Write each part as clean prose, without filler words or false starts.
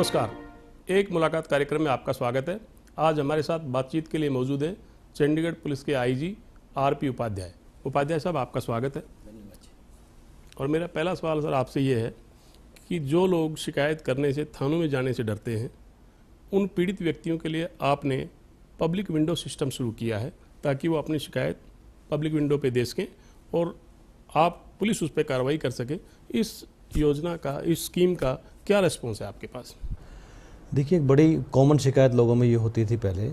नमस्कार, एक मुलाकात कार्यक्रम में आपका स्वागत है। आज हमारे साथ बातचीत के लिए मौजूद है चंडीगढ़ पुलिस के आईजी आरपी उपाध्याय। उपाध्याय साहब, आपका स्वागत है। और मेरा पहला सवाल सर आपसे ये है कि जो लोग शिकायत करने से, थानों में जाने से डरते हैं, उन पीड़ित व्यक्तियों के लिए आपने पब्लिक विंडो सिस्टम शुरू किया है ताकि वो अपनी शिकायत पब्लिक विंडो पे दे सकें और आप पुलिस उस पर कार्रवाई कर सके। इस योजना का, इस स्कीम का क्या रिस्पॉन्स है आपके पास? देखिए, एक बड़ी कॉमन शिकायत लोगों में ये होती थी पहले,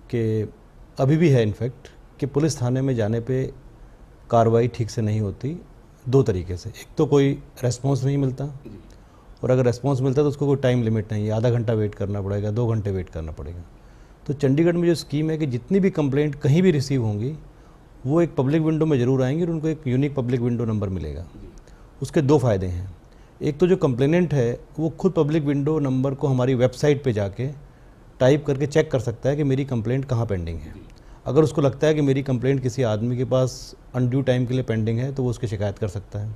कि अभी भी है इनफैक्ट, कि पुलिस थाने में जाने पे कार्रवाई ठीक से नहीं होती दो तरीके से। एक तो कोई रेस्पॉन्स नहीं मिलता, और अगर रेस्पॉन्स मिलता है तो उसको कोई टाइम लिमिट नहीं है, आधा घंटा वेट करना पड़ेगा, 2 घंटे वेट करना पड़ेगा। तो चंडीगढ़ में जो स्कीम है कि जितनी भी कंप्लेंट कहीं भी रिसीव होंगी वो एक पब्लिक विंडो में ज़रूर आएंगी और उनको एक यूनिक पब्लिक विंडो नंबर मिलेगा। उसके 2 फ़ायदे हैं। एक तो जो कंप्लेनेंट है वो खुद पब्लिक विंडो नंबर को हमारी वेबसाइट पे जाके टाइप करके चेक कर सकता है कि मेरी कंप्लेंट कहाँ पेंडिंग है। अगर उसको लगता है कि मेरी कंप्लेंट किसी आदमी के पास अनड्यू टाइम के लिए पेंडिंग है तो वो उसकी शिकायत कर सकता है।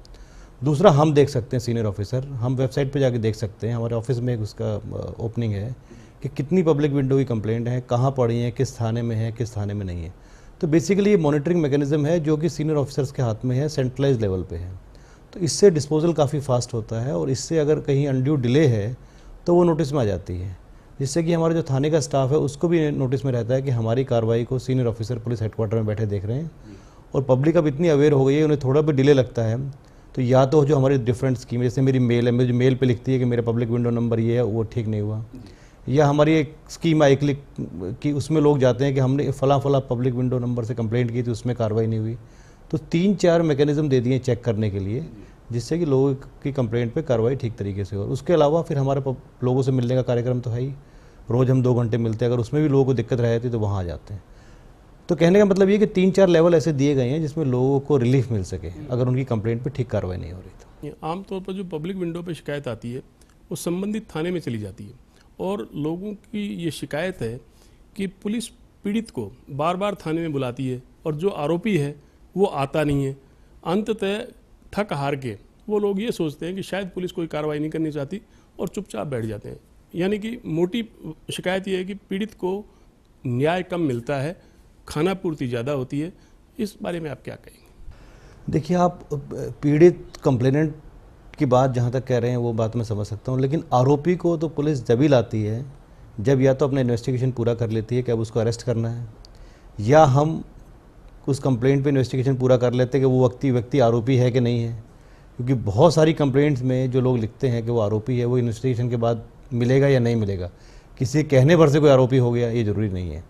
दूसरा, हम देख सकते हैं, सीनियर ऑफिसर, हम वेबसाइट पे जाके देख सकते हैं, हमारे ऑफिस में एक उसका ओपनिंग है कि कितनी पब्लिक विंडो की कंप्लेंट है, कहाँ पड़ी है, किस थाने में है, किस थाने में नहीं है। तो बेसिकली ये मॉनिटरिंग मैकेनिज्म है जो कि सीनियर ऑफिसर्स के हाथ में है, सेंट्रलाइज लेवल पे है। तो इससे डिस्पोजल काफ़ी फास्ट होता है और इससे अगर कहीं अनड्यू डिले है तो वो नोटिस में आ जाती है, जिससे कि हमारे जो थाने का स्टाफ है उसको भी नोटिस में रहता है कि हमारी कार्रवाई को सीनियर ऑफिसर पुलिस हेडक्वार्टर में बैठे देख रहे हैं। और पब्लिक अब इतनी अवेयर हो गई है, उन्हें थोड़ा भी डिले लगता है तो या तो जो हमारी डिफरेंट स्कीम, जैसे मेरी मेल है, मेरी मेल पे लिखती है कि मेरा पब्लिक विंडो नंबर ये है, वो ठीक नहीं हुआ, या हमारी एक स्कीम आई क्लिक की, उसमें लोग जाते हैं कि हमने फला पब्लिक विंडो नंबर से कंप्लेंट की थी, उसमें कार्रवाई नहीं हुई। तो 3-4 मैकेनिज्म दे दिए चेक करने के लिए, जिससे कि लोगों की कंप्लेंट पे कार्रवाई ठीक तरीके से हो। उसके अलावा फिर हमारे लोगों से मिलने का कार्यक्रम तो है ही, रोज़ हम 2 घंटे मिलते हैं। अगर उसमें भी लोगों को दिक्कत रहती तो वहाँ आ जाते हैं। तो कहने का मतलब ये कि 3-4 लेवल ऐसे दिए गए हैं जिसमें लोगों को रिलीफ मिल सके अगर उनकी कंप्लेंट पे ठीक कार्रवाई नहीं हो रही तो। आमतौर पर जो पब्लिक विंडो पे शिकायत आती है वो संबंधित थाने में चली जाती है और लोगों की ये शिकायत है कि पुलिस पीड़ित को बार बार थाने में बुलाती है और जो आरोपी है वो आता नहीं है। अंततः थक हार के वो लोग ये सोचते हैं कि शायद पुलिस कोई कार्रवाई नहीं करनी चाहती और चुपचाप बैठ जाते हैं। यानी कि मोटी शिकायत ये है कि पीड़ित को न्याय कम मिलता है, खाना पूर्ति ज़्यादा होती है। इस बारे में आप क्या कहेंगे? देखिए, आप पीड़ित कंप्लेनेंट की बात जहाँ तक कह रहे हैं वो बात मैं समझ सकता हूँ, लेकिन आरोपी को तो पुलिस जब ही लाती है जब या तो अपना इन्वेस्टिगेशन पूरा कर लेती है कि अब उसको अरेस्ट करना है, या हम उस कंप्लेंट पे इन्वेस्टिगेशन पूरा कर लेते हैं कि वो व्यक्ति आरोपी है कि नहीं है। क्योंकि बहुत सारी कंप्लेंट्स में जो लोग लिखते हैं कि वो आरोपी है, वो इन्वेस्टिगेशन के बाद मिलेगा या नहीं मिलेगा। किसी कहने भर से कोई आरोपी हो गया ये ज़रूरी नहीं है।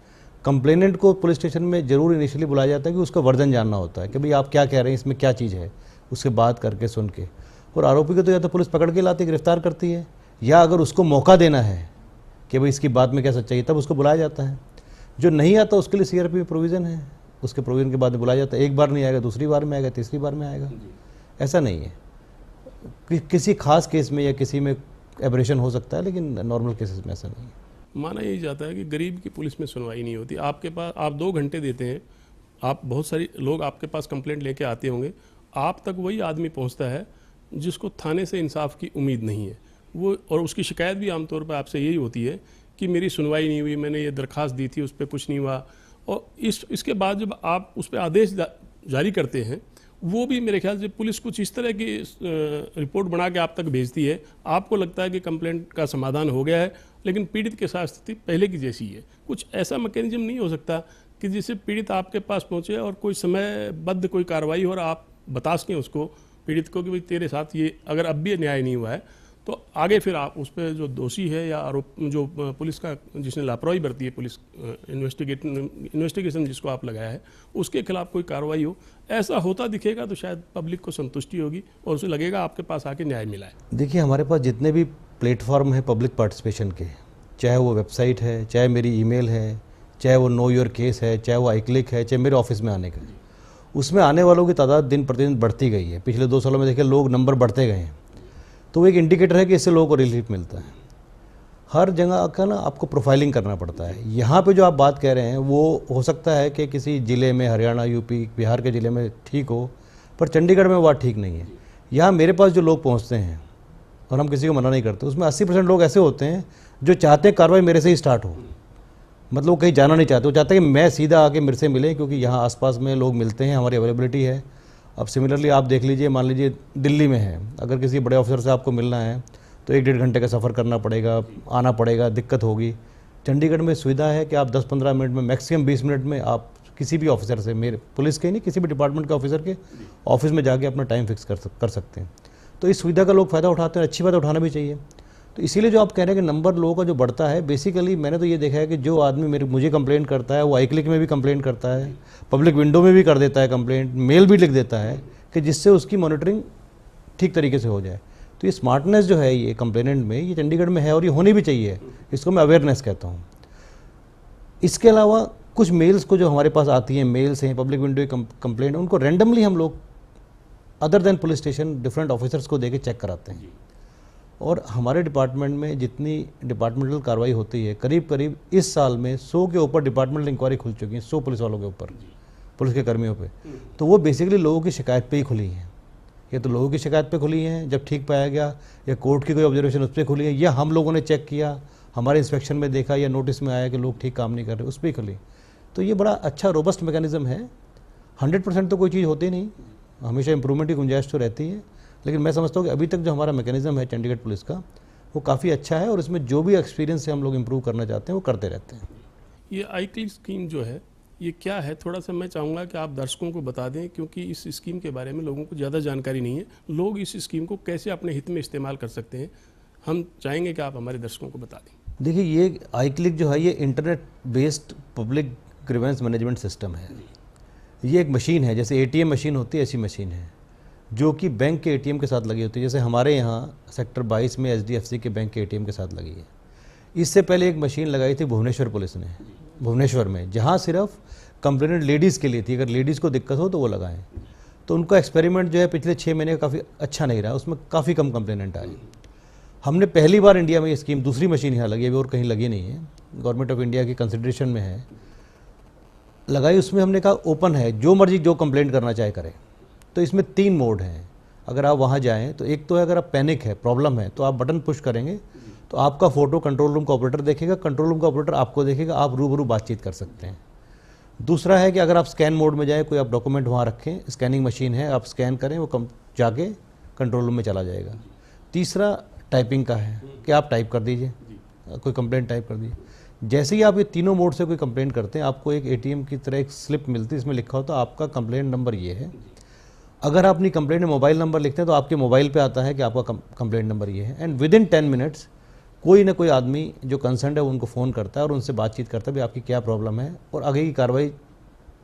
कंप्लेनेंट को पुलिस स्टेशन में ज़रूर इनिशियली बुलाया जाता है कि उसका वर्जन जानना होता है कि भाई आप क्या कह रहे हैं, इसमें क्या चीज़ है, उससे बात करके सुन के। और आरोपी को तो या तो पुलिस पकड़ के लाती है, गिरफ्तार करती है, या अगर उसको मौका देना है कि भाई इसकी बात में क्या सच्चाई है तब उसको बुलाया जाता है। जो नहीं आता उसके लिए सीआरपी में प्रोविज़न है, उसके प्रोविज़न के बाद में बुलाया जाता है। एक बार नहीं आएगा, दूसरी बार में आएगा, तीसरी बार में आएगा, ऐसा नहीं है। किसी खास केस में या किसी में एब्रेशन हो सकता है, लेकिन नॉर्मल केसेस में ऐसा नहीं है। माना यही जाता है कि गरीब की पुलिस में सुनवाई नहीं होती। आपके पास आप 2 घंटे देते हैं, आप बहुत सारे लोग आपके पास कंप्लेंट लेके आते होंगे, आप तक वही आदमी पहुंचता है जिसको थाने से इंसाफ की उम्मीद नहीं है वो, और उसकी शिकायत भी आमतौर पर आपसे यही होती है कि मेरी सुनवाई नहीं हुई, मैंने ये दरख्वास्त दी थी, उस पर कुछ नहीं हुआ। और इसके बाद जब आप उस पर आदेश जारी करते हैं, वो भी मेरे ख्याल से पुलिस कुछ इस तरह की रिपोर्ट बना के आप तक भेजती है, आपको लगता है कि कंप्लेंट का समाधान हो गया है, लेकिन पीड़ित के साथ स्थिति पहले की जैसी है। कुछ ऐसा मैकेनिज्म नहीं हो सकता कि जिससे पीड़ित आपके पास पहुंचे और कोई समयबद्ध कोई कार्रवाई हो और आप बता सकें उसको, पीड़ित को, कि भाई तेरे साथ ये अगर अब भी न्याय नहीं हुआ है तो आगे फिर आप उस पर जो दोषी है या आरोप, जो पुलिस का जिसने लापरवाही बरती है, पुलिस इन्वेस्टिगेशन जिसको आप लगाया है, उसके खिलाफ कोई कार्रवाई हो। ऐसा होता दिखेगा तो शायद पब्लिक को संतुष्टि होगी और उसे लगेगा आपके पास आके न्याय मिला है। देखिए, हमारे पास जितने भी प्लेटफॉर्म है पब्लिक पार्टिसिपेशन के, चाहे वो वेबसाइट है, चाहे मेरी ईमेल है, चाहे वो नो योर केस है, चाहे वो iClick है, चाहे मेरे ऑफिस में आने का, उसमें आने वालों की तादाद दिन प्रतिदिन बढ़ती गई है। पिछले 2 सालों में देखिए लोग नंबर बढ़ते गए हैं, तो वो एक इंडिकेटर है कि इससे लोगों को रिलीफ मिलता है। हर जगह का ना आपको प्रोफाइलिंग करना पड़ता है। यहाँ पे जो आप बात कह रहे हैं वो हो सकता है कि किसी ज़िले में, हरियाणा, यूपी, बिहार के ज़िले में ठीक हो, पर चंडीगढ़ में वो बात ठीक नहीं है। यहाँ मेरे पास जो लोग पहुँचते हैं और हम किसी को मना नहीं करते। उसमें 80% लोग ऐसे होते हैं जो चाहते हैं कार्रवाई मेरे से ही स्टार्ट हो, मतलब वो कहीं जाना नहीं चाहते, वो चाहते हैं कि मैं सीधा आके मेरे से मिले, क्योंकि यहाँ आसपास में लोग मिलते हैं, हमारी अवेलेबिलिटी है। अब सिमिलरली आप देख लीजिए, मान लीजिए दिल्ली में है, अगर किसी बड़े ऑफिसर से आपको मिलना है तो 1-1.5 घंटे का सफ़र करना पड़ेगा, आना पड़ेगा, दिक्कत होगी। चंडीगढ़ में सुविधा है कि आप 10-15 मिनट में, मैक्सिमम 20 मिनट में आप किसी भी ऑफिसर से, मेरे पुलिस के नहीं, किसी भी डिपार्टमेंट के ऑफिसर के ऑफिस में जाके अपना टाइम फिक्स कर सकते हैं। तो इस सुविधा का लोग फ़ायदा उठाते हैं, अच्छी बात उठाना भी चाहिए। तो इसीलिए जो आप कह रहे हैं कि नंबर लोगों का जो बढ़ता है, बेसिकली मैंने तो ये देखा है कि जो आदमी मुझे कंप्लेंट करता है वो iClick में भी कंप्लेंट करता है, पब्लिक विंडो में भी कर देता है कंप्लेंट, मेल भी लिख देता है, कि जिससे उसकी मॉनिटरिंग ठीक तरीके से हो जाए। तो ये स्मार्टनेस जो है ये कंप्लेनेंट में, ये चंडीगढ़ में है और ये होनी भी चाहिए, इसको मैं अवेयरनेस कहता हूँ। इसके अलावा कुछ मेल्स को जो हमारे पास आती हैं, मेल्स हैं, पब्लिक विंडो कंप्लेंट, उनको रैंडमली हम लोग other than police station different officers को देके चेक कराते हैं। और हमारे डिपार्टमेंट में जितनी डिपार्टमेंटल कार्रवाई होती है, करीब करीब इस साल में 100 के ऊपर डिपार्टमेंटल इंक्वायरी खुल चुकी हैं, 100 पुलिस वालों के ऊपर, पुलिस के कर्मियों पे। तो वो बेसिकली लोगों की शिकायत पे ही खुली हैं। या तो लोगों की शिकायत पे खुली हैं जब ठीक पाया गया, या कोर्ट की कोई ऑब्जर्वेशन उस पर खुली है, या हम लोगों ने चेक किया, हमारे इंस्पेक्शन में देखा, या नोटिस में आया कि लोग ठीक काम नहीं कर रहे, उस पर ही खुली। तो ये बड़ा अच्छा रोबस्ट मैकेनिज्म है। 100% तो कोई चीज़ होती नहीं, हमेशा इंप्रूवमेंट की गुंजाइश तो रहती है, लेकिन मैं समझता हूँ कि अभी तक जो हमारा मैकेनिज्म है चंडीगढ़ पुलिस का, वो काफ़ी अच्छा है, और इसमें जो भी एक्सपीरियंस से हम लोग इम्प्रूव करना चाहते हैं वो करते रहते हैं। ये iClick स्कीम जो है ये क्या है, थोड़ा सा मैं चाहूँगा कि आप दर्शकों को बता दें, क्योंकि इस स्कीम के बारे में लोगों को ज़्यादा जानकारी नहीं है। लोग इस स्कीम को कैसे अपने हित में इस्तेमाल कर सकते हैं, हम चाहेंगे कि आप हमारे दर्शकों को बता दें। देखिए, ये iClick जो है ये internet based public grievance management system है। ये एक मशीन है, जैसे ATM मशीन होती है ऐसी मशीन है, जो कि बैंक के ATM के साथ लगी होती है। जैसे हमारे यहाँ सेक्टर 22 में HDFC के बैंक के ATM के साथ लगी है। इससे पहले एक मशीन लगाई थी भुवनेश्वर पुलिस ने, भुवनेश्वर में, जहाँ सिर्फ कंप्लेनेंट लेडीज़ के लिए थी, अगर लेडीज़ को दिक्कत हो तो वो लगाएं। तो उनका एक्सपेरिमेंट जो है पिछले 6 महीने काफ़ी अच्छा नहीं रहा, उसमें काफ़ी कम कंप्लेनेंट आए। हमने पहली बार इंडिया में ये स्कीम, दूसरी मशीन यहाँ लगी, अभी और कहीं लगी नहीं है, गवर्नमेंट ऑफ इंडिया की कंसिडरेशन में है, लगाई। उसमें हमने कहा ओपन है, जो मर्जी जो कंप्लेंट करना चाहे करें। तो इसमें 3 मोड हैं, अगर आप वहाँ जाएँ तो एक तो है अगर आप पैनिक है, प्रॉब्लम है, तो आप बटन पुश करेंगे तो आपका फ़ोटो कंट्रोल रूम का ऑपरेटर देखेगा, कंट्रोल रूम का ऑपरेटर आपको देखेगा, आप रूबरू बातचीत कर सकते हैं। दूसरा है कि अगर आप स्कैन मोड में जाए, कोई आप डॉक्यूमेंट वहाँ रखें, स्कैनिंग मशीन है, आप स्कैन करें, वो जाके कंट्रोल रूम में चला जाएगा। तीसरा टाइपिंग का है कि आप टाइप कर दीजिए, कोई कंप्लेंट टाइप कर दीजिए। जैसे ही आप ये तीनों मोड से कोई कंप्लेंट करते हैं, आपको एक ATM की तरह एक स्लिप मिलती है, इसमें लिखा होता है आपका कंप्लेंट नंबर ये है। अगर आप अपनी कंप्लेंट में मोबाइल नंबर लिखते हैं तो आपके मोबाइल पे आता है कि आपका कंप्लेंट नंबर ये है, एंड विदिन 10 मिनट्स कोई ना कोई आदमी जो कंसर्न है वो उनको फ़ोन करता है और उनसे बातचीत करता है भी आपकी क्या प्रॉब्लम है, और आगे की कार्रवाई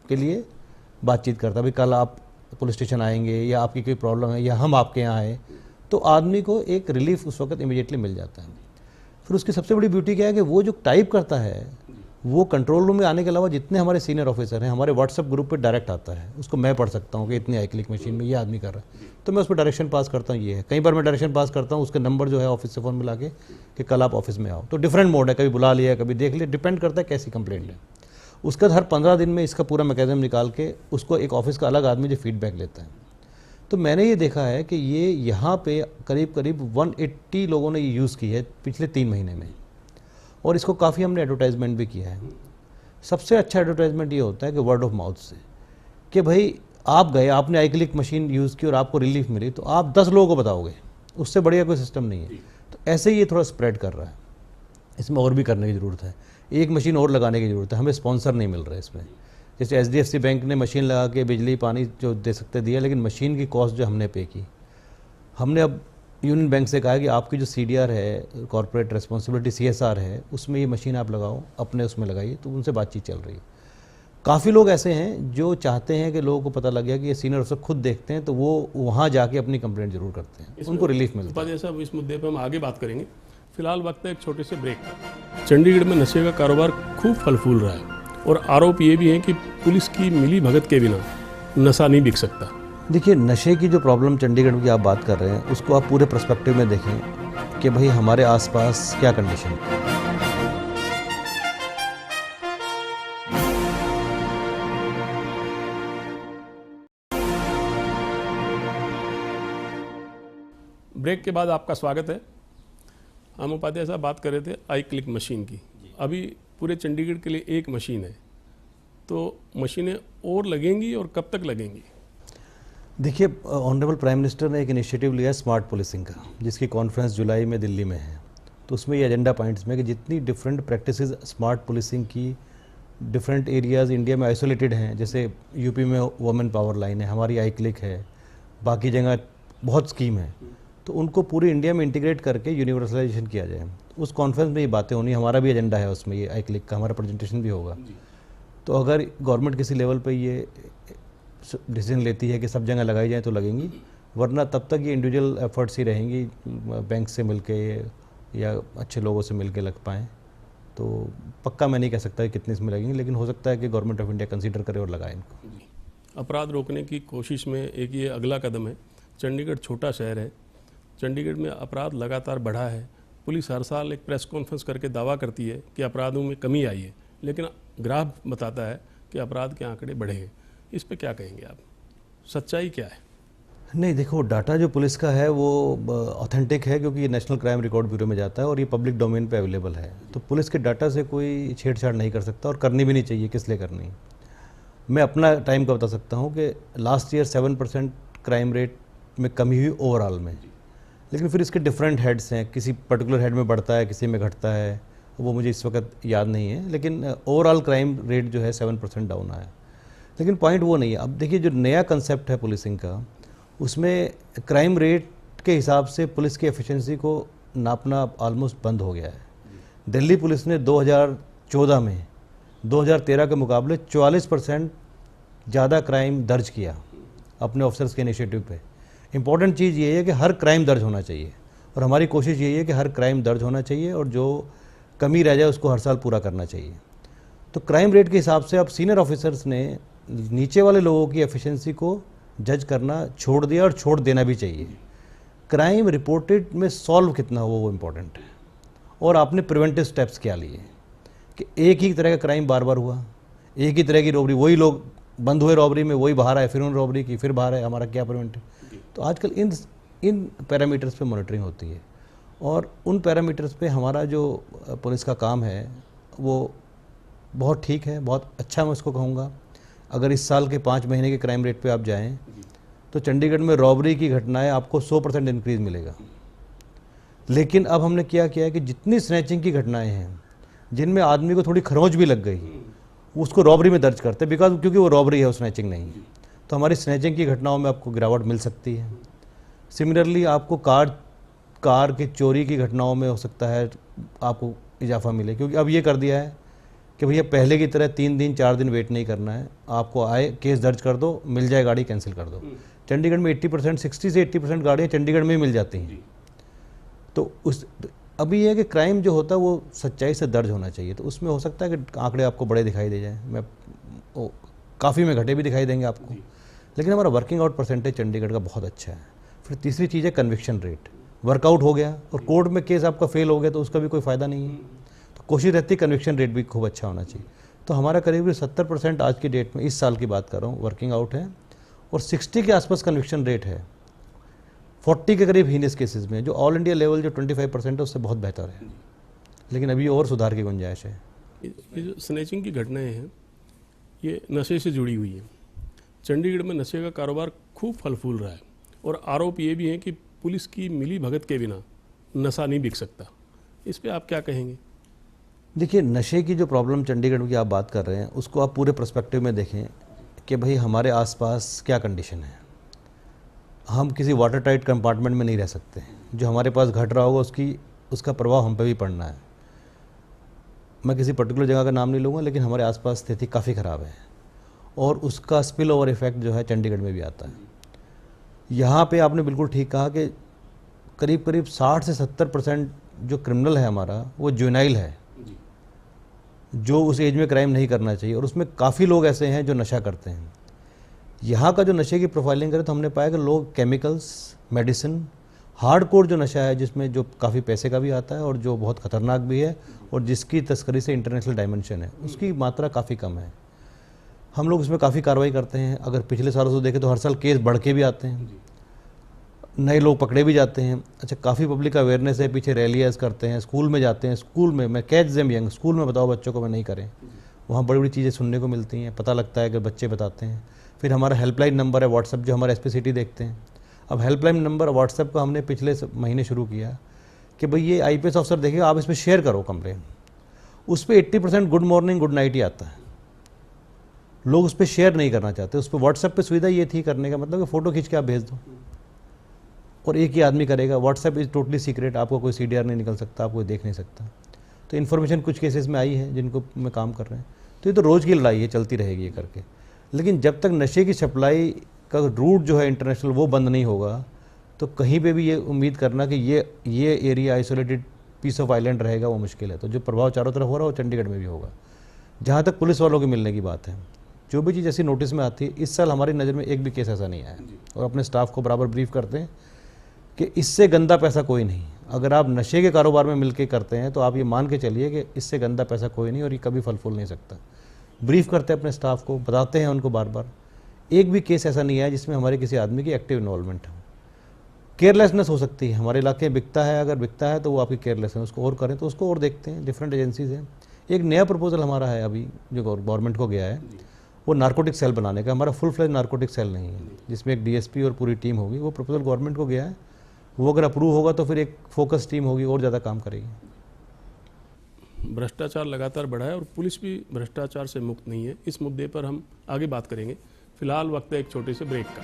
के लिए बातचीत करता है, भाई कल आप पुलिस स्टेशन आएंगे या आपकी कोई प्रॉब्लम है या हम आपके यहाँ आए, तो आदमी को एक रिलीफ उस वक्त इमीडिएटली मिल जाता है। फिर उसकी सबसे बड़ी ब्यूटी क्या है कि वो जो टाइप करता है वो कंट्रोल रूम में आने के अलावा जितने हमारे सीनियर ऑफिसर हैं, हमारे व्हाट्सएप ग्रुप पे डायरेक्ट आता है, उसको मैं पढ़ सकता हूँ कि इतनी iClick मशीन में ये आदमी कर रहा है, तो मैं उस पर डायरेक्शन पास करता हूँ। ये है, कई बार मैं डायरेक्शन पास करता हूँ, उसके नंबर जो है ऑफिस से फ़ोन मिला के कि कल आप ऑफिस में आओ। तो डिफरेंट मोड है, कभी बुला लिया, कभी देख लिया, डिपेंड करता है कैसी कंप्लेंट है। उसके बाद हर 15 दिन में इसका पूरा मैकेनिज्म निकाल के उसको एक ऑफिस का अलग आदमी जो फीडबैक लेता है। तो मैंने ये देखा है कि ये यहाँ पे करीब करीब 180 लोगों ने ये यूज़ की है पिछले 3 महीने में, और इसको काफ़ी हमने एडवर्टाइजमेंट भी किया है। सबसे अच्छा एडवर्टाइजमेंट ये होता है कि वर्ड ऑफ माउथ से, कि भाई आप गए, आपने iClick मशीन यूज़ की और आपको रिलीफ मिली, तो आप 10 लोगों को बताओगे, उससे बढ़िया कोई सिस्टम नहीं है। तो ऐसे ही ये थोड़ा स्प्रेड कर रहा है, इसमें और भी करने की ज़रूरत है, एक मशीन और लगाने की ज़रूरत है। हमें स्पॉन्सर नहीं मिल रहा है इसमें, जैसे HDFC बैंक ने मशीन लगा के बिजली पानी जो दे सकते दिया, लेकिन मशीन की कॉस्ट जो हमने पे की, हमने अब यूनियन बैंक से कहा कि आपकी जो CDR है, कॉर्पोरेट रिस्पॉन्सिबिलिटी CSR है, उसमें ये मशीन आप लगाओ, अपने उसमें लगाइए। तो उनसे बातचीत चल रही है। काफ़ी लोग ऐसे हैं जो चाहते हैं कि लोगों को पता लग गया कि ये सीनियर अफसर खुद देखते हैं, तो वो वहाँ जाके अपनी कंप्लेंट जरूर करते हैं, उनको रिलीफ मिलता है। साहब, इस मुद्दे पर हम आगे बात करेंगे, फिलहाल वक्त है एक छोटे से ब्रेक का। चंडीगढ़ में नशे का कारोबार खूब फल फूल रहा है, और आरोप ये भी है कि पुलिस की मिली भगत के बिना नशा नहीं बिक सकता। देखिए, नशे की जो प्रॉब्लम चंडीगढ़ की आप बात कर रहे हैं, उसको आप पूरे पर्सपेक्टिव में देखें कि भाई हमारे आसपास क्या कंडीशन है। ब्रेक के बाद आपका स्वागत है। हम उपाध्याय साहब बात कर रहे थे आई क्लिक मशीन की। अभी पूरे चंडीगढ़ के लिए एक मशीन है, तो मशीनें और लगेंगी और कब तक लगेंगी? देखिए, ऑनरेबल प्राइम मिनिस्टर ने एक इनिशिएटिव लिया है स्मार्ट पुलिसिंग का, जिसकी कॉन्फ्रेंस जुलाई में दिल्ली में है। तो उसमें ये एजेंडा पॉइंट्स में कि जितनी डिफरेंट प्रैक्टिसेस स्मार्ट पुलिसिंग की डिफरेंट एरियाज़ इंडिया में आइसोलेटेड हैं, जैसे यूपी में वुमेन पावर लाइन है, हमारी आई क्लिक है, बाकी जगह बहुत स्कीम है, तो उनको पूरी इंडिया में इंटीग्रेट करके यूनिवर्सलाइजेशन किया जाए। उस कॉन्फ्रेंस में ये बातें होनी, हमारा भी एजेंडा है उसमें, ये आई क्लिक का हमारा प्रेजेंटेशन भी होगा। तो अगर गवर्नमेंट किसी लेवल पे ये डिसीजन लेती है कि सब जगह लगाई जाए तो लगेंगी, वरना तब तक ये इंडिविजुअल एफर्ट्स ही रहेंगी, बैंक से मिलके या अच्छे लोगों से मिलके लग पाएँ। तो पक्का मैं नहीं कह सकता कि कितने इसमें लगेंगे, लेकिन हो सकता है कि गवर्नमेंट ऑफ इंडिया कंसीडर करे और लगाए इनको। अपराध रोकने की कोशिश में एक ये अगला कदम है। चंडीगढ़ छोटा शहर है, चंडीगढ़ में अपराध लगातार बढ़ा है। पुलिस हर साल एक प्रेस कॉन्फ्रेंस करके दावा करती है कि अपराधों में कमी आई है, लेकिन ग्राफ बताता है कि अपराध के आंकड़े बढ़े हैं। इस पे क्या कहेंगे आप? सच्चाई क्या है? नहीं, देखो, डाटा जो पुलिस का है वो ऑथेंटिक है, क्योंकि ये नेशनल क्राइम रिकॉर्ड ब्यूरो में जाता है और ये पब्लिक डोमेन पे अवेलेबल है। तो पुलिस के डाटा से कोई छेड़छाड़ नहीं कर सकता और करनी भी नहीं चाहिए, किस लिए करनी। मैं अपना टाइम का बता सकता हूँ कि लास्ट ईयर 7% क्राइम रेट में कमी हुई ओवरऑल में, लेकिन फिर इसके डिफरेंट हेड्स हैं, किसी पर्टिकुलर हेड में बढ़ता है, किसी में घटता है, वो मुझे इस वक्त याद नहीं है, लेकिन ओवरऑल क्राइम रेट जो है 7% डाउन आया। लेकिन पॉइंट वो नहीं है। अब देखिए, जो नया कंसेप्ट है पुलिसिंग का, उसमें क्राइम रेट के हिसाब से पुलिस की एफिशिएंसी को नापना ऑलमोस्ट बंद हो गया है। दिल्ली पुलिस ने 2014 में 2013 के मुकाबले 44% ज़्यादा क्राइम दर्ज किया अपने ऑफिसर्स के इनिशिएटिव पे। इम्पॉर्टेंट चीज़ ये है कि हर क्राइम दर्ज होना चाहिए, और हमारी कोशिश यही है कि हर क्राइम दर्ज होना चाहिए और जो कमी रह जाए उसको हर साल पूरा करना चाहिए। तो क्राइम रेट के हिसाब से अब सीनियर ऑफिसर्स ने नीचे वाले लोगों की एफिशिएंसी को जज करना छोड़ दिया, और छोड़ देना भी चाहिए। क्राइम रिपोर्टेड में सॉल्व कितना हुआ वो इम्पोर्टेंट है, और आपने प्रिवेंटिव स्टेप्स क्या लिए कि एक ही तरह का क्राइम बार बार हुआ, एक ही तरह की रॉबरी, वही लोग बंद हुए रॉबरी में, वही बाहर आए, फिर उन्होंने रॉबरी की, फिर बाहर आए, हमारा क्या प्रिवेंटिव। तो आजकल इन पैरामीटर्स पे मॉनिटरिंग होती है, और उन पैरामीटर्स पे हमारा जो पुलिस का काम है वो बहुत ठीक है, बहुत अच्छा मैं उसको कहूँगा। अगर इस साल के 5 महीने के क्राइम रेट पे आप जाएं तो चंडीगढ़ में रॉबरी की घटनाएं आपको 100% इंक्रीज मिलेगा। लेकिन अब हमने क्या किया है कि जितनी स्नैचिंग की घटनाएं हैं जिनमें आदमी को थोड़ी खरोंच भी लग गई, उसको रॉबरी में दर्ज करते हैं, क्योंकि वो रॉबरी है, वो स्नैचिंग नहीं है। तो हमारी स्नैचिंग की घटनाओं में आपको गिरावट मिल सकती है। सिमिलरली आपको कार की चोरी की घटनाओं में हो सकता है आपको इजाफा मिले, क्योंकि अब ये कर दिया है कि भैया पहले की तरह 3 दिन 4 दिन वेट नहीं करना है, आपको आए केस दर्ज कर दो, मिल जाए गाड़ी, कैंसिल कर दो। चंडीगढ़ में 80% 60 से 80% गाड़ियाँ चंडीगढ़ में ही मिल जाती हैं। तो अभी ये है कि क्राइम जो होता है वो सच्चाई से दर्ज होना चाहिए। तो उसमें हो सकता है कि आंकड़े आपको बड़े दिखाई दे जाएँ, काफ़ी में घटे भी दिखाई देंगे आपको, लेकिन हमारा वर्किंग आउट परसेंटेज चंडीगढ़ का बहुत अच्छा है। फिर तीसरी चीज़ है कन्विक्शन रेट। वर्कआउट हो गया और कोर्ट में केस आपका फेल हो गया तो उसका भी कोई फ़ायदा नहीं है। तो कोशिश रहती है कन्विक्शन रेट भी खूब अच्छा होना चाहिए। तो हमारा करीब 70% आज की डेट में, इस साल की बात कर रहा हूँ, वर्किंग आउट है, और 60 के आसपास कन्विक्शन रेट है। 40 के करीब हीनियस केसेस में, जो ऑल इंडिया लेवल जो 25% है उससे बहुत बेहतर है, लेकिन अभी और सुधार की गुंजाइश है। ये जो स्नैचिंग की घटनाएं हैं ये नशे से जुड़ी हुई है। चंडीगढ़ में नशे का कारोबार खूब फल फूल रहा है, और आरोप ये भी है कि पुलिस की मिली भगत के बिना नशा नहीं बिक सकता। इस पे आप क्या कहेंगे? देखिए, नशे की जो प्रॉब्लम चंडीगढ़ की आप बात कर रहे हैं उसको आप पूरे पर्सपेक्टिव में देखें कि भाई हमारे आसपास क्या कंडीशन है। हम किसी वाटर टाइट कंपार्टमेंट में नहीं रह सकते। जो हमारे पास घट रहा होगा उसका प्रभाव हम पे भी पड़ना है। मैं किसी पर्टिकुलर जगह का नाम नहीं लूँगा, लेकिन हमारे आसपास स्थिति काफ़ी ख़राब है, और उसका स्पिल ओवर इफेक्ट जो है चंडीगढ़ में भी आता है। यहाँ पे आपने बिल्कुल ठीक कहा कि करीब करीब 60 से 70% जो क्रिमिनल है हमारा वो जुवेनाइल है, जो उस एज में क्राइम नहीं करना चाहिए, और उसमें काफ़ी लोग ऐसे हैं जो नशा करते हैं। यहाँ का जो नशे की प्रोफाइलिंग करें तो हमने पाया कि लोग केमिकल्स, मेडिसिन, हार्डकोर जो नशा है जिसमें जो काफ़ी पैसे का भी आता है और जो बहुत ख़तरनाक भी है और जिसकी तस्करी से इंटरनेशनल डायमेंशन है, उसकी मात्रा काफ़ी कम है। हम लोग इसमें काफ़ी कार्रवाई करते हैं। अगर पिछले सालों से देखें तो हर साल केस बढ़ के भी आते हैं। नए लोग पकड़े भी जाते हैं। अच्छा, काफ़ी पब्लिक अवेयरनेस है, पीछे रैलियाज करते हैं, स्कूल में जाते हैं, स्कूल में मैं कैच देम यंग, स्कूल में बताओ बच्चों को, मैं नहीं करें, वहाँ बड़ी बड़ी चीज़ें सुनने को मिलती हैं, पता लगता है कि बच्चे बताते हैं। फिर हमारा हेल्पलाइन नंबर है व्हाट्सएप, जो हमारा एसपी सिटी देखते हैं। अब हेल्पलाइन नंबर व्हाट्सएप का हमने पिछले महीने शुरू किया कि भाई ये आईपीएस ऑफिसर देखिए, आप इस पर शेयर करो कंप्लेन। उस पर 80% गुड मॉर्निंग गुड नाइट ही आता है, लोग उस पर शेयर नहीं करना चाहते। उस पर व्हाट्सएप पे सुविधा ये थी करने का मतलब कि फ़ोटो खींच के आप भेज दो और एक ही आदमी करेगा। व्हाट्सएप इज़ टोटली सीक्रेट, आपको कोई सीडीआर नहीं निकल सकता, आपको देख नहीं सकता। तो इन्फॉर्मेशन कुछ केसेस में आई है जिनको में काम कर रहे हैं। तो ये तो रोज़ की लड़ाई है, चलती रहेगी ये करके। लेकिन जब तक नशे की सप्लाई का रूट जो है इंटरनेशनल वो बंद नहीं होगा, तो कहीं पे भी ये उम्मीद करना कि ये area isolated piece of island रहेगा, वो मुश्किल है। तो जो प्रभाव चारों तरफ हो रहा है वो चंडीगढ़ में भी होगा। जहाँ तक पुलिस वालों के मिलने की बात है, जो भी चीज़ ऐसी नोटिस में आती है, इस साल हमारी नज़र में एक भी केस ऐसा नहीं आया। और अपने स्टाफ को बराबर ब्रीफ करते हैं कि इससे गंदा पैसा कोई नहीं। अगर आप नशे के कारोबार में मिलके करते हैं तो आप ये मान के चलिए कि इससे गंदा पैसा कोई नहीं और ये कभी फल फूल नहीं सकता। ब्रीफ करते हैं अपने स्टाफ को, बताते हैं उनको बार बार। एक भी केस ऐसा नहीं आया जिसमें हमारे किसी आदमी की एक्टिव इन्वॉल्वमेंट हो। केयरलेसनेस हो सकती है, हमारे इलाके में बिकता है, अगर बिकता है तो वो आपकी केयरलेसनेस, उसको और करें तो उसको और देखते हैं। डिफरेंट एजेंसीज हैं। एक नया प्रपोजल हमारा है अभी जो गवर्नमेंट को गया है, वो नारकोटिक सेल बनाने का। हमारा फुल फ्लेज नारकोटिक सेल नहीं है जिसमें एक डीएसपी और पूरी टीम होगी। वो प्रपोजल गवर्नमेंट को गया है, वो अगर अप्रूव होगा तो फिर एक फोकस टीम होगी और ज़्यादा काम करेगी। भ्रष्टाचार लगातार बढ़ा है और पुलिस भी भ्रष्टाचार से मुक्त नहीं है। इस मुद्दे पर हम आगे बात करेंगे। फिलहाल वक्त है एक छोटे से ब्रेक का।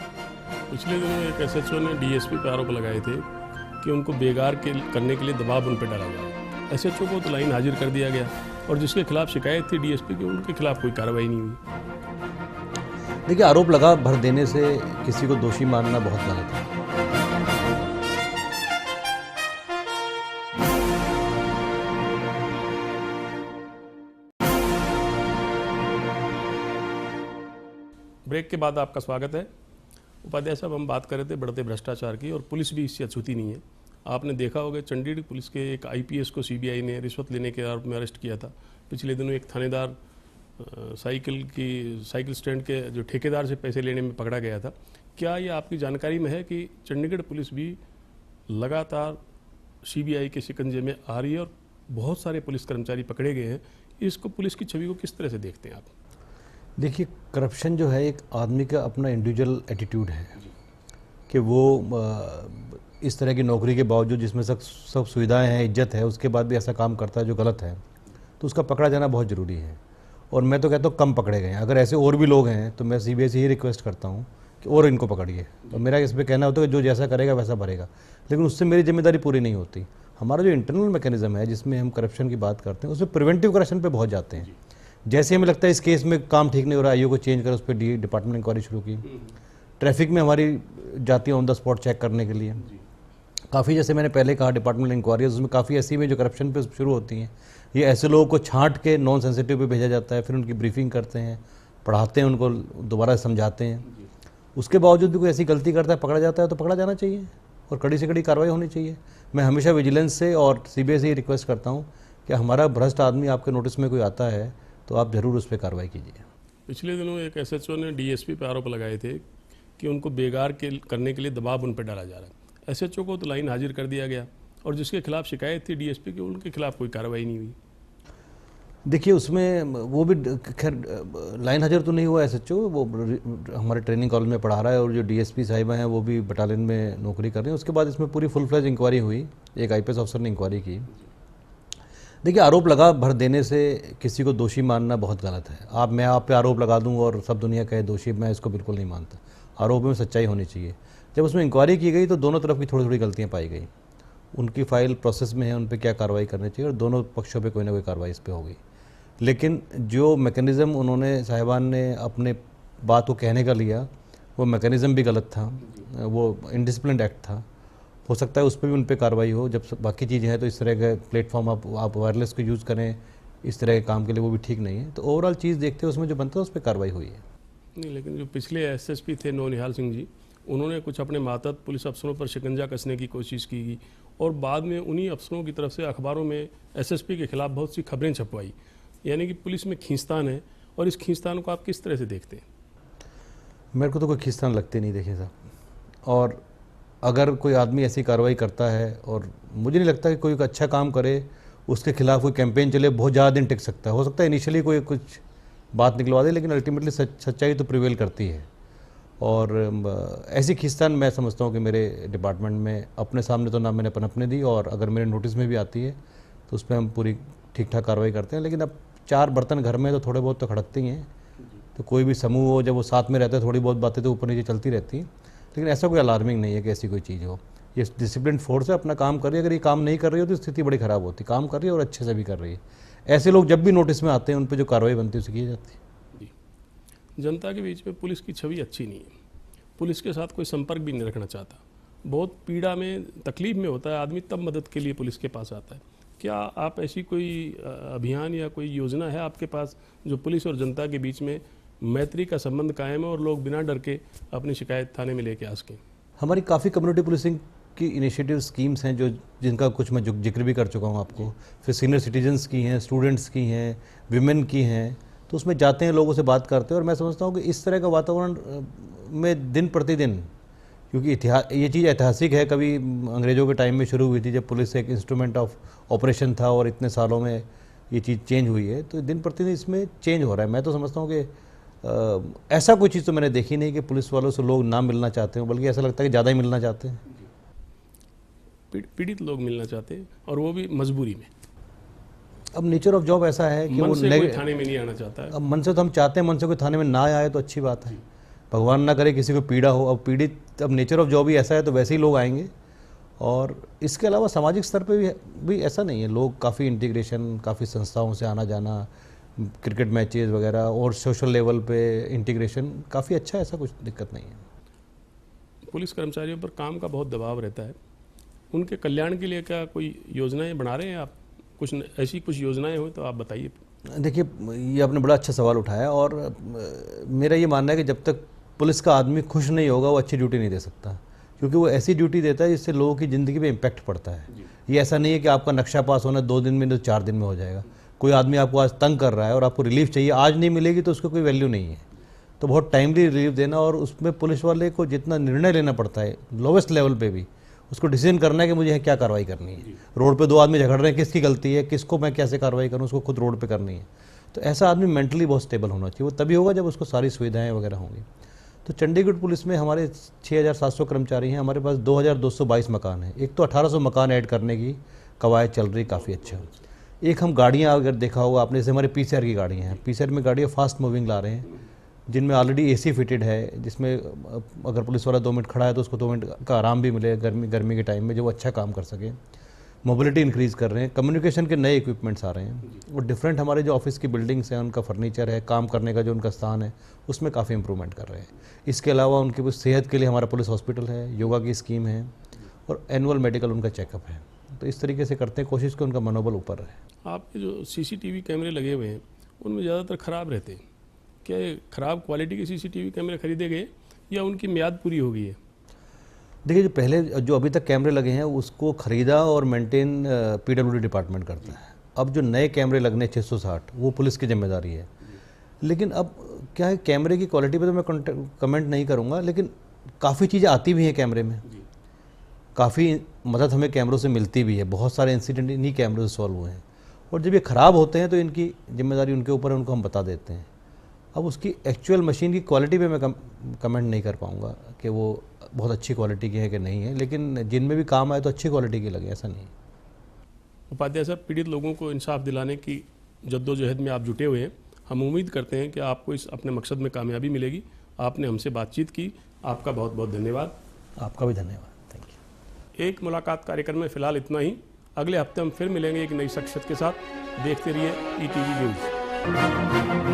पिछले दिनों एक एसएचओ ने डीएसपी पर आरोप लगाए थे कि उनको बेगार करने के लिए दबाव उन पर डाला गया। एसएचओ को तो लाइन हाजिर कर दिया गया और जिसके खिलाफ शिकायत थी डीएसपी की, उनके खिलाफ कोई कार्रवाई नहीं हुई। देखिए, आरोप लगा भर देने से किसी को दोषी मानना बहुत गलत है। ब्रेक के बाद आपका स्वागत है। उपाध्याय साहब, हम बात कर रहे थे बढ़ते भ्रष्टाचार की और पुलिस भी इससे अछूती नहीं है। आपने देखा होगा चंडीगढ़ पुलिस के एक आईपीएस को सीबीआई ने रिश्वत लेने के आरोप में अरेस्ट किया था। पिछले दिनों एक थानेदार साइकिल स्टैंड के जो ठेकेदार से पैसे लेने में पकड़ा गया था। क्या ये आपकी जानकारी में है कि चंडीगढ़ पुलिस भी लगातार सीबीआई के शिकंजे में आ रही है और बहुत सारे पुलिस कर्मचारी पकड़े गए हैं? इसको, पुलिस की छवि को किस तरह से देखते हैं आप? देखिए, करप्शन जो है एक आदमी का अपना इंडिविजुअल एटीट्यूड है कि वो इस तरह की नौकरी के बावजूद जिसमें सब सुविधाएं हैं, इज्जत है, उसके बाद भी ऐसा काम करता है जो गलत है, तो उसका पकड़ा जाना बहुत ज़रूरी है। और मैं तो कहता हूँ कम पकड़े गए हैं। अगर ऐसे और भी लोग हैं तो मैं सीबीआई से ही रिक्वेस्ट करता हूँ कि और इनको पकड़िए। और मेरा इस पर कहना होता है कि जो जैसा करेगा वैसा भरेगा, लेकिन उससे मेरी जिम्मेदारी पूरी नहीं होती। हमारा जो इंटरनल मैकेनिज्म है जिसमें हम करप्शन की बात करते हैं, उसमें प्रिवेंटिव करप्शन पे बहुत जाते हैं। जैसे हमें लगता है इस केस में काम ठीक नहीं हो रहा, आईओ को चेंज कर उस पर डिपार्टमेंट इंक्वायरी शुरू की। ट्रैफिक में हमारी जाती है ऑन द स्पॉट चेक करने के लिए। काफ़ी, जैसे मैंने पहले कहा, डिपार्टमेंट इंक्वायरीज, उसमें काफ़ी ऐसी में जो करप्शन पे शुरू होती हैं। ये ऐसे लोगों को छांट के नॉन सेंसिटिव पे भेजा जाता है, फिर उनकी ब्रीफिंग करते हैं, पढ़ाते हैं, उनको दोबारा समझाते हैं। उसके बावजूद भी कोई ऐसी गलती करता है, पकड़ा जाता है, तो पकड़ा जाना चाहिए और कड़ी से कड़ी कार्रवाई होनी चाहिए। मैं हमेशा विजिलेंस से और सीबीआई से ही रिक्वेस्ट करता हूँ कि हमारा भ्रष्ट आदमी आपके नोटिस में कोई आता है तो आप ज़रूर उस पर कार्रवाई कीजिए। पिछले दिनों एक एसएचओ ने डीएसपी पर आरोप लगाए थे कि उनको बेगार करने के लिए दबाव उन पर डाला जा रहा है। एसएचओ को तो लाइन हाजिर कर दिया गया और जिसके खिलाफ शिकायत थी डीएसपी की, उनके खिलाफ कोई कार्रवाई नहीं हुई। देखिए, उसमें वो भी खैर लाइन हाजिर तो नहीं हुआ एसएचओ, वो हमारे ट्रेनिंग कॉलेज में पढ़ा रहा है और जो डीएसपी साहिबा हैं वो भी बटालियन में नौकरी कर रहे हैं। उसके बाद इसमें पूरी फुल फ्लेज इंक्वायरी हुई, एक आईपीएस अफसर ने इंक्वायरी की। देखिए, आरोप लगा भर देने से किसी को दोषी मानना बहुत गलत है। मैं आप पे आरोप लगा दूं और सब दुनिया कहे दोषी, मैं इसको बिल्कुल नहीं मानता। आरोप में सच्चाई होनी चाहिए। जब उसमें इंक्वायरी की गई तो दोनों तरफ की थोड़ी थोड़ी गलतियां पाई गई। उनकी फाइल प्रोसेस में है, उन पर क्या कार्रवाई करनी चाहिए और दोनों पक्षों पे कोई ना कोई कार्रवाई इस पर होगी। लेकिन जो मैकेनिज़्म उन्होंने साहिबान ने अपने बात को कहने का लिया, वो मैकेनिज़्म भी गलत था, वो इनडिसिप्लिन्ड एक्ट था। हो सकता है उस पर भी उन पर कार्रवाई हो। जब बाकी चीज़ें हैं तो इस तरह के प्लेटफॉर्म आप वायरलेस को यूज़ करें इस तरह के काम के लिए, वो भी ठीक नहीं है। तो ओवरऑल चीज़ देखते हैं उसमें जो बनता है उस पर कार्रवाई हुई है। नहीं, लेकिन जो पिछले एसएसपी थे नौनिहाल सिंह जी, उन्होंने कुछ अपने मातहत पुलिस अफसरों पर शिकंजा कसने की कोशिश की और बाद में उन्हीं अफसरों की तरफ से अखबारों में एसएसपी के खिलाफ बहुत सी खबरें छपवाई। यानी कि पुलिस में खींचतान है, और इस खींचतान को आप किस तरह से देखते हैं? मेरे को तो कोई खींचतान लगती नहीं, देखिए साहब। और अगर कोई आदमी ऐसी कार्रवाई करता है, और मुझे नहीं लगता कि कोई अच्छा काम करे उसके खिलाफ कोई कैंपेन चले बहुत ज़्यादा दिन टिक सकता है। हो सकता है इनिशियली कोई कुछ बात निकलवा दे, लेकिन अल्टीमेटली सच्चाई तो प्रिवेल करती है। और ऐसी खींचतान मैं समझता हूँ कि मेरे डिपार्टमेंट में अपने सामने तो ना मैंने पनपने दी, और अगर मेरे नोटिस में भी आती है तो उस पर हम पूरी ठीक ठाक कार्रवाई करते हैं। लेकिन अब 4 बर्तन घर में तो थोड़े बहुत तो खड़कते ही हैं, तो कोई भी समूह हो जब वो साथ में रहते हैं थोड़ी बहुत बातें तो ऊपर नीचे चलती रहती हैं, लेकिन ऐसा कोई अलार्मिंग नहीं है कि ऐसी कोई चीज़ हो। ये डिसिप्लिन फोर्स है, अपना काम कर रही है। अगर ये काम नहीं कर रही हो तो स्थिति बड़ी ख़राब होती। काम कर रही है और अच्छे से भी कर रही है। ऐसे लोग जब भी नोटिस में आते हैं उन पर जो कार्रवाई बनती है उसे की जाती है। जनता के बीच में पुलिस की छवि अच्छी नहीं है, पुलिस के साथ कोई संपर्क भी नहीं रखना चाहता। बहुत पीड़ा में तकलीफ में होता है आदमी, तब मदद के लिए पुलिस के पास आता है। क्या आप ऐसी कोई अभियान या कोई योजना है आपके पास जो पुलिस और जनता के बीच में मैत्री का संबंध कायम है और लोग बिना डर के अपनी शिकायत थाने में लेके आ सकें? हमारी काफ़ी कम्युनिटी पुलिसिंग की इनिशिएटिव स्कीम्स हैं जो जिनका कुछ मैं जिक्र भी कर चुका हूँ आपको। फिर सीनियर सिटीजन्स की हैं, स्टूडेंट्स की हैं, विमेन की हैं, तो उसमें जाते हैं, लोगों से बात करते हैं। और मैं समझता हूँ कि इस तरह का वातावरण में दिन प्रतिदिन, क्योंकि ये चीज़ ऐतिहासिक है, कभी अंग्रेज़ों के टाइम में शुरू हुई थी जब पुलिस एक इंस्ट्रूमेंट ऑफ ऑपरेशन था, और इतने सालों में ये चीज़ चेंज हुई है। तो दिन प्रतिदिन इसमें चेंज हो रहा है। मैं तो समझता हूँ कि ऐसा कोई चीज़ तो मैंने देखी नहीं कि पुलिस वालों से लोग ना मिलना चाहते हो, बल्कि ऐसा लगता है कि ज़्यादा ही मिलना चाहते हैं। पीड़ित लोग मिलना चाहते हैं, और वो भी मजबूरी में। अब नेचर ऑफ जॉब ऐसा है कि मन वो से कोई थाने में नहीं आना चाहता है। अब मन से तो हम चाहते हैं मन से कोई थाने में ना आए तो अच्छी बात है, भगवान ना करे किसी को पीड़ा हो। अब पीड़ित, अब नेचर ऑफ जॉब ही ऐसा है तो वैसे ही लोग आएंगे। और इसके अलावा सामाजिक स्तर पे भी ऐसा नहीं है। लोग काफ़ी इंटीग्रेशन, काफ़ी संस्थाओं से आना जाना, क्रिकेट मैचेस वगैरह, और सोशल लेवल पे इंटीग्रेशन काफ़ी अच्छा है, ऐसा कुछ दिक्कत नहीं है। पुलिस कर्मचारियों पर काम का बहुत दबाव रहता है, उनके कल्याण के लिए क्या कोई योजनाएं बना रहे हैं आप? कुछ ऐसी कुछ योजनाएं हो तो आप बताइए। देखिए, ये आपने बड़ा अच्छा सवाल उठाया, और मेरा ये मानना है कि जब तक पुलिस का आदमी खुश नहीं होगा वो अच्छी ड्यूटी नहीं दे सकता, क्योंकि वो ऐसी ड्यूटी देता है जिससे लोगों की ज़िंदगी पे इम्पैक्ट पड़ता है। ये ऐसा नहीं है कि आपका नक्शा पास होना 2 दिन में तो 4 दिन में हो जाएगा। कोई आदमी आपको आज तंग कर रहा है और आपको रिलीफ चाहिए, आज नहीं मिलेगी तो उसको कोई वैल्यू नहीं है। तो बहुत टाइमली रिलीफ देना, और उसमें पुलिस वाले को जितना निर्णय लेना पड़ता है लोवेस्ट लेवल पे भी, उसको डिसीजन करना है कि मुझे क्या कार्रवाई करनी है। रोड पे 2 आदमी झगड़ रहे हैं, किसकी गलती है, किसको मैं कैसे कार्रवाई करूँ, उसको खुद रोड पे करनी है। तो ऐसा आदमी मेंटली बहुत स्टेबल होना चाहिए। वो तभी होगा जब उसको सारी सुविधाएं वगैरह होंगी। तो चंडीगढ़ पुलिस में हमारे 6700 कर्मचारी हैं, हमारे पास 2222 मकान हैं। एक तो 1800 मकान ऐड करने की कवायद चल रही, काफ़ी अच्छा। एक हम गाड़ियाँ, अगर देखा होगा आपने, जैसे हमारे PCR की गाड़ियाँ हैं, PCR में गाड़ियाँ फास्ट मूविंग ला रहे हैं, जिनमें ऑलरेडी AC फिटेड है, जिसमें अगर पुलिस वाला 2 मिनट खड़ा है तो उसको 2 मिनट का आराम भी मिले गर्मी के टाइम में, जो वो अच्छा काम कर सके। मोबिलिटी इंक्रीज़ कर रहे हैं, कम्युनिकेशन के नए इक्विपमेंट्स आ रहे हैं, और डिफरेंट हमारे जो ऑफिस की बिल्डिंग्स हैं, उनका फर्नीचर है, काम करने का जो उनका स्थान है, उसमें काफ़ी इंप्रूवमेंट कर रहे हैं। इसके अलावा उनकी कुछ सेहत के लिए हमारा पुलिस हॉस्पिटल है, योगा की स्कीम है, और एनुअल मेडिकल उनका चेकअप है। तो इस तरीके से करते हैं कोशिश कि उनका मनोबल ऊपर रहे। आपके जो CCTV कैमरे लगे हुए हैं उनमें ज़्यादातर ख़राब रहते हैं। क्या ख़राब क्वालिटी के CCTV कैमरे खरीदे गए या उनकी मियाद पूरी हो गई है? देखिए, जो अभी तक कैमरे लगे हैं उसको ख़रीदा और मेंटेन PWD डिपार्टमेंट करता है। अब जो नए कैमरे लगने 660, वो पुलिस की जिम्मेदारी है। लेकिन अब क्या है, कैमरे की क्वालिटी पे तो मैं कमेंट नहीं करूँगा, लेकिन काफ़ी चीज़ें आती भी हैं कैमरे में, काफ़ी मदद हमें कैमरों से मिलती भी है। बहुत सारे इंसिडेंट इन्हीं कैमरों से सॉल्व हुए हैं, और जब ये ख़राब होते हैं तो इनकी जिम्मेदारी उनके ऊपर है, उनको हम बता देते हैं। अब उसकी एक्चुअल मशीन की क्वालिटी पे मैं कमेंट नहीं कर पाऊँगा कि वो बहुत अच्छी क्वालिटी की है कि नहीं है, लेकिन जिनमें भी काम आए तो अच्छी क्वालिटी की लगे, ऐसा नहीं। उपाध्याय साहब, पीड़ित लोगों को इंसाफ दिलाने की जद्दोजहद में आप जुटे हुए हैं। हम उम्मीद करते हैं कि आपको इस अपने मकसद में कामयाबी मिलेगी। आपने हमसे बातचीत की, आपका बहुत बहुत धन्यवाद। आपका भी धन्यवाद, थैंक यू। एक मुलाकात कार्यक्रम में फ़िलहाल इतना ही। अगले हफ्ते हम फिर मिलेंगे एक नई शख्सियत के साथ। देखते रहिए ETV न्यूज़।